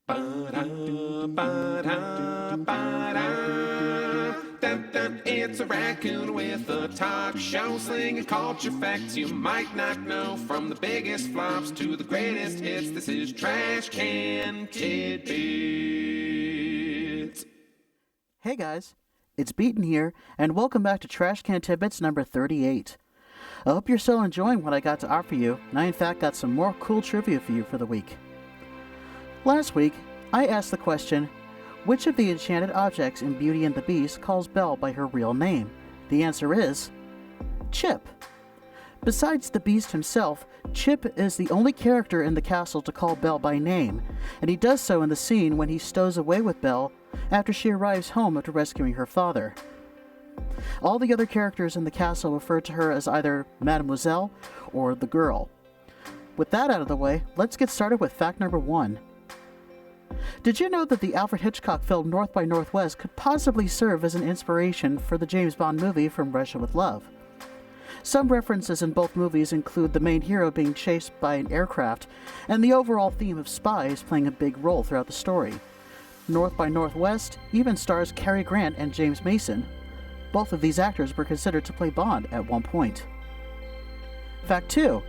Ba-da, ba-da, ba-da. Dun, dun. It's a raccoon with a talk show slinging culture facts you might not know. From the biggest flops to the greatest hits, this is Trash Can Tidbits. Hey guys, it's Beaton here, and welcome back to Trash Can Tidbits number 38. I hope you're still enjoying what I got to offer you, and I in fact got some more cool trivia for you for the week. Last week, I asked the question, which of the enchanted objects in Beauty and the Beast calls Belle by her real name? The answer is Chip. Besides the Beast himself, Chip is the only character in the castle to call Belle by name, and he does so in the scene when he stows away with Belle after she arrives home after rescuing her father. All the other characters in the castle refer to her as either Mademoiselle or the girl. With that out of the way, let's get started with fact number 1. Did you know that the Alfred Hitchcock film North by Northwest could possibly serve as an inspiration for the James Bond movie From Russia with Love? Some references in both movies include the main hero being chased by an aircraft, and the overall theme of spies playing a big role throughout the story. North by Northwest even stars Cary Grant and James Mason. Both of these actors were considered to play Bond at one point. Fact 2.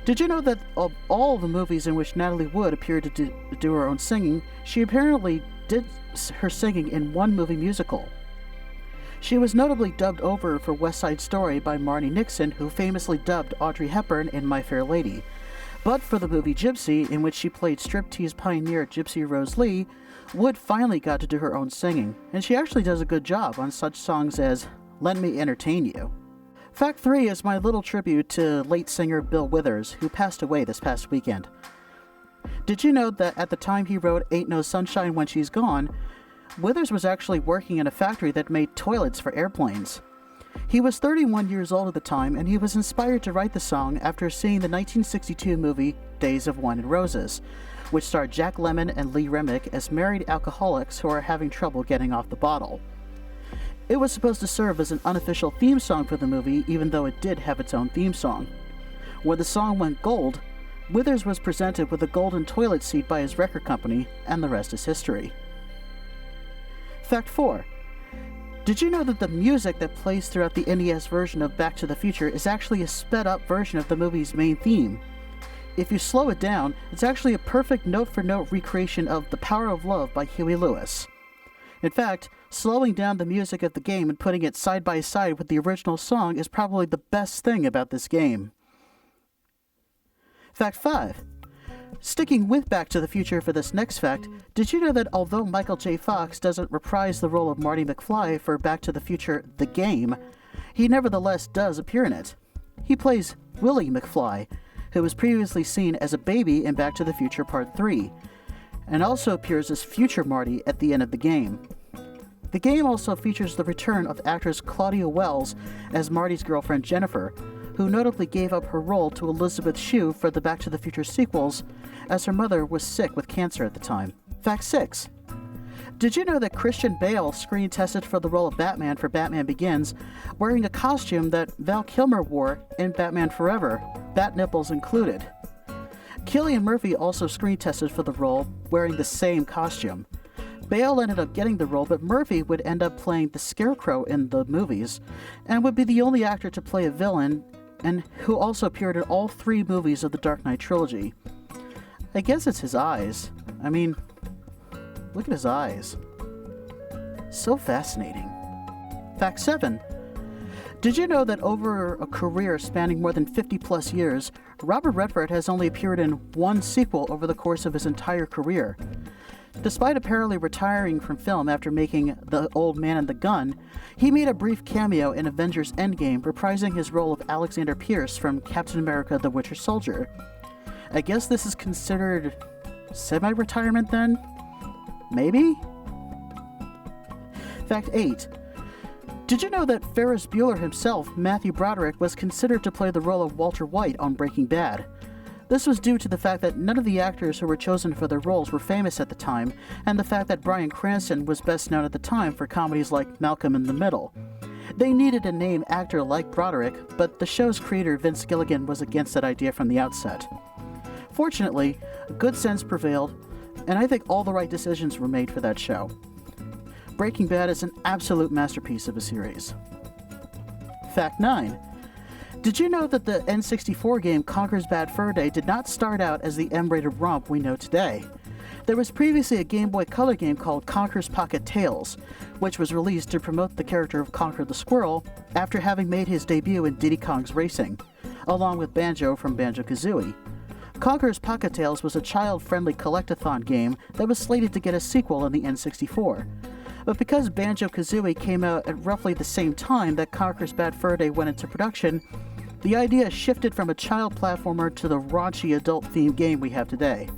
Did you know that of all the movies in which Natalie Wood appeared to do her own singing, she apparently did her singing in one movie musical? She was notably dubbed over for West Side Story by Marni Nixon, who famously dubbed Audrey Hepburn in My Fair Lady. But for the movie Gypsy, in which she played striptease pioneer Gypsy Rose Lee, Wood finally got to do her own singing, and she actually does a good job on such songs as Let Me Entertain You. Fact 3 is my little tribute to late singer Bill Withers, who passed away this past weekend. Did you know that at the time he wrote Ain't No Sunshine When She's Gone, Withers was actually working in a factory that made toilets for airplanes? He was 31 years old at the time, and he was inspired to write the song after seeing the 1962 movie Days of Wine and Roses, which starred Jack Lemmon and Lee Remick as married alcoholics who are having trouble getting off the bottle. It was supposed to serve as an unofficial theme song for the movie, even though it did have its own theme song. When the song went gold, Withers was presented with a golden toilet seat by his record company, and the rest is history. Fact 4. Did you know that the music that plays throughout the NES version of Back to the Future is actually a sped-up version of the movie's main theme? If you slow it down, it's actually a perfect note-for-note recreation of The Power of Love by Huey Lewis. In fact, slowing down the music of the game and putting it side by side with the original song is probably the best thing about this game. Fact 5. Sticking with Back to the Future for this next fact, did you know that although Michael J. Fox doesn't reprise the role of Marty McFly for Back to the Future The Game, he nevertheless does appear in it. He plays Willie McFly, who was previously seen as a baby in Back to the Future Part 3, and also appears as Future Marty at the end of the game. The game also features the return of actress Claudia Wells as Marty's girlfriend Jennifer, who notably gave up her role to Elizabeth Shue for the Back to the Future sequels, as her mother was sick with cancer at the time. Fact 6. Did you know that Christian Bale screen tested for the role of Batman for Batman Begins, wearing a costume that Val Kilmer wore in Batman Forever, bat nipples included? Cillian Murphy also screen tested for the role, wearing the same costume. Bale ended up getting the role, but Murphy would end up playing the Scarecrow in the movies, and would be the only actor to play a villain, and who also appeared in all 3 movies of the Dark Knight trilogy. I guess it's his eyes. I mean, look at his eyes. So fascinating. Fact 7. Did you know that over a career spanning more than 50 plus years, Robert Redford has only appeared in one sequel over the course of his entire career? Despite apparently retiring from film after making The Old Man and the Gun, he made a brief cameo in Avengers Endgame, reprising his role of Alexander Pierce from Captain America the Winter Soldier. I guess this is considered semi-retirement then? Maybe? Fact 8. Did you know that Ferris Bueller himself, Matthew Broderick, was considered to play the role of Walter White on Breaking Bad? This was due to the fact that none of the actors who were chosen for their roles were famous at the time, and the fact that Bryan Cranston was best known at the time for comedies like Malcolm in the Middle. They needed a name actor like Broderick, but the show's creator Vince Gilligan was against that idea from the outset. Fortunately, good sense prevailed, and I think all the right decisions were made for that show. Breaking Bad is an absolute masterpiece of a series. Fact 9. Did you know that the N64 game Conker's Bad Fur Day did not start out as the M-rated romp we know today? There was previously a Game Boy Color game called Conker's Pocket Tales, which was released to promote the character of Conker the Squirrel after having made his debut in Diddy Kong's Racing, along with Banjo from Banjo-Kazooie. Conker's Pocket Tales was a child-friendly collectathon game that was slated to get a sequel in the N64. But because Banjo-Kazooie came out at roughly the same time that Conker's Bad Fur Day went into production, the idea shifted from a child platformer to the raunchy adult-themed game we have today.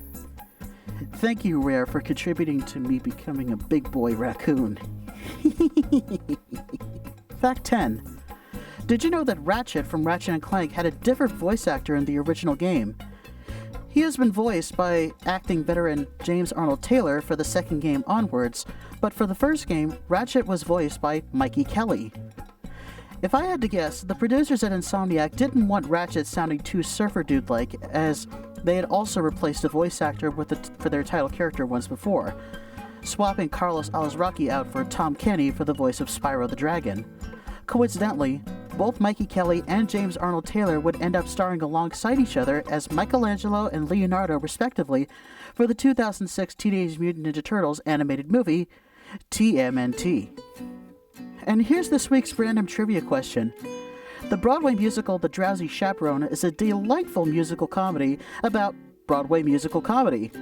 Thank you, Rare, for contributing to me becoming a big boy raccoon. Fact 10. Did you know that Ratchet from Ratchet & Clank had a different voice actor in the original game? He has been voiced by acting veteran James Arnold Taylor for the second game onwards, but for the first game, Ratchet was voiced by Mikey Kelly. If I had to guess, the producers at Insomniac didn't want Ratchet sounding too surfer dude-like, as they had also replaced a voice actor for their title character once before, swapping Carlos Alazraqui out for Tom Kenny for the voice of Spyro the Dragon. Coincidentally, both Mikey Kelly and James Arnold Taylor would end up starring alongside each other as Michelangelo and Leonardo, respectively, for the 2006 Teenage Mutant Ninja Turtles animated movie, TMNT. And here's this week's random trivia question. The Broadway musical The Drowsy Chaperone is a delightful musical comedy about Broadway musical comedy,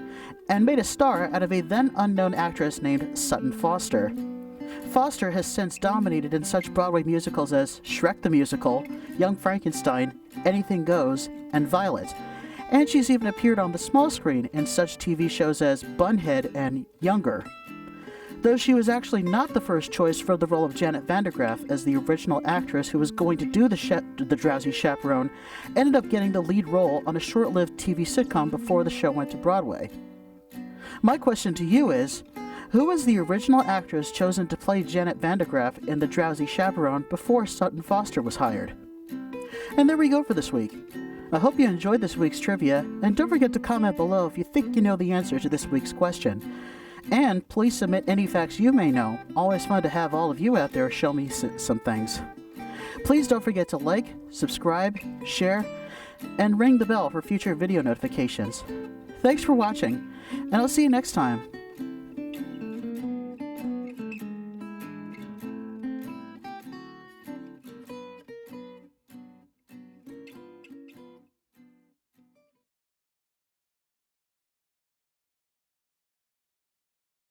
and made a star out of a then unknown actress named Sutton Foster. Foster has since dominated in such Broadway musicals as Shrek the Musical, Young Frankenstein, Anything Goes, and Violet, and she's even appeared on the small screen in such TV shows as Bunhead and Younger. Though she was actually not the first choice for the role of Janet Van Der Graaf as the original actress who was going to do the Drowsy Chaperone, ended up getting the lead role on a short-lived TV sitcom before the show went to Broadway. My question to you is, who was the original actress chosen to play Janet Van Der Graaf in The Drowsy Chaperone before Sutton Foster was hired? And there we go for this week. I hope you enjoyed this week's trivia, and don't forget to comment below if you think you know the answer to this week's question. And please submit any facts you may know. Always fun to have all of you out there show me some things. Please don't forget to like, subscribe, share, and ring the bell for future video notifications. Thanks for watching, and I'll see you next time.